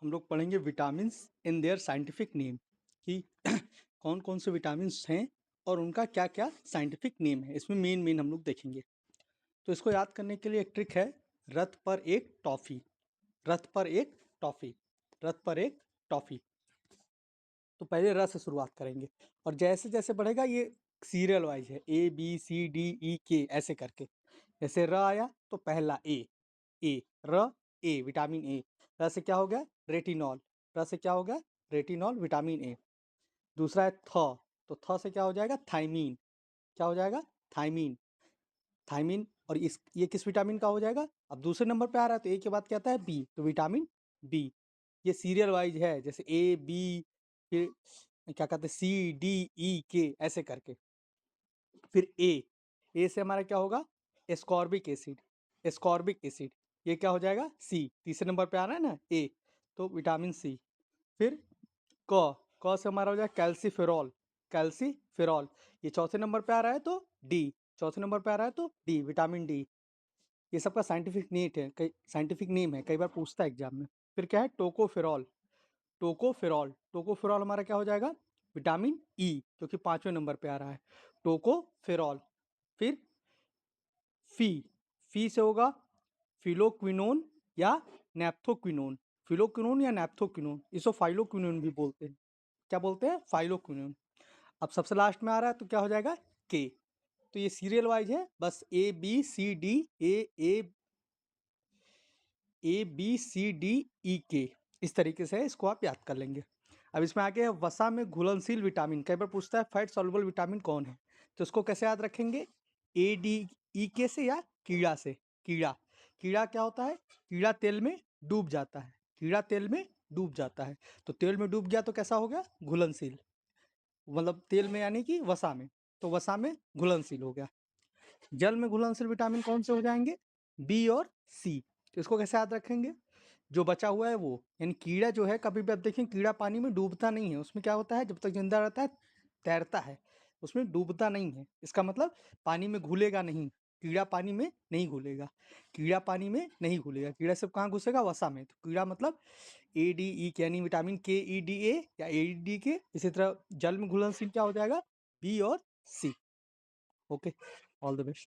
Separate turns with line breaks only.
हम लोग पढ़ेंगे vitamins in their scientific name कि कौन कौन से विटामिन्स हैं और उनका क्या क्या साइंटिफिक नेम है। इसमें मेन हम लोग देखेंगे। तो इसको याद करने के लिए एक ट्रिक है, रथ पर एक टॉफ़ी। रथ पर एक टॉफ़ी, रथ पर एक टॉफ़ी। तो पहले र से शुरुआत करेंगे और जैसे जैसे बढ़ेगा ये सीरियल वाइज है, ए बी सी डी ई के ऐसे करके। जैसे र आया तो पहला ए र ए विटामिन ए। र से क्या हो गया रेटिनॉल, र से क्या हो गया रेटिनॉल विटामिन ए। दूसरा है थ, तो थ से क्या हो जाएगा थायमीन, क्या हो जाएगा थायमीन, थायमीन। और इस ये किस विटामिन का हो जाएगा। अब दूसरे नंबर पे आ रहा है तो ए के बाद क्या आता है बी, तो विटामिन बी। ये सीरियल वाइज है, जैसे ए बी फिर क्या कहते हैं सी डी ई के ऐसे करके। फिर ए से हमारा क्या होगा एस्कॉर्बिक एसिड, एस्कॉर्बिक एसिड। ये क्या हो जाएगा सी, तीसरे नंबर पे आ रहा है ना ए, तो विटामिन सी। फिर क से हमारा हो जाएगा कैल्सीफेरॉल, कैल्सीफेरॉल। ये चौथे नंबर पे आ रहा है तो डी, चौथे नंबर पे आ रहा है तो डी विटामिन डी। ये सबका साइंटिफिक नेट है, कई साइंटिफिक नेम है, कई बार पूछता है एग्जाम में। फिर क्या है टोकोफेरॉल, टोकोफेरॉल, टोकोफेरॉल हमारा क्या हो जाएगा विटामिन ई, जो कि 5वें नंबर पे आ रहा है टोकोफेरॉल। फिर फी से होगा फिलोक्विनोन या नैप्थोक्विनोन, फिलोक्विनोन या नैप्थोक्विनोन, इसको फाइलोक्विनोन भी बोलते हैं। क्या बोलते हैं फाइलोक्विनोन। अब सबसे लास्ट में आ रहा है तो क्या हो जाएगा के। तो ये सीरियल वाइज है, बस A B C D A B C D E के, इस तरीके से इसको आप याद कर लेंगे। अब इसमें आगे है वसा में घुलनशील विटामिन, कई बार पूछता है फैट सॉल्युबल विटामिन कौन है, तो इसको कैसे याद रखेंगे ए डी ई के से या कीड़ा से। कीड़ा, कीड़ा क्या होता है कीड़ा तेल में डूब जाता है, कीड़ा तेल में डूब जाता है। तो तेल में डूब गया तो कैसा हो गया घुलनशील, मतलब तेल में यानी कि वसा में, तो वसा में घुलनशील हो गया। जल में घुलनशील विटामिन कौन से हो जाएंगे बी और सी। तो इसको कैसे याद रखेंगे, जो बचा हुआ है वो, यानी कीड़ा जो है कभी भी आप देखें कीड़ा पानी में डूबता नहीं है, उसमें क्या होता है जब तक जिंदा रहता है तैरता है, उसमें डूबता नहीं है। इसका मतलब पानी में घुलेगा नहीं, कीड़ा पानी में नहीं घुलेगा, कीड़ा पानी में नहीं घुलेगा। कीड़ा सिर्फ कहाँ घुसेगा वसा में। तो कीड़ा मतलब ए डी ई के यानी विटामिन के ई डी ए या ए डी के। इसी तरह जल में घुलनशील क्या हो जाएगा बी और C. Okay, all the best.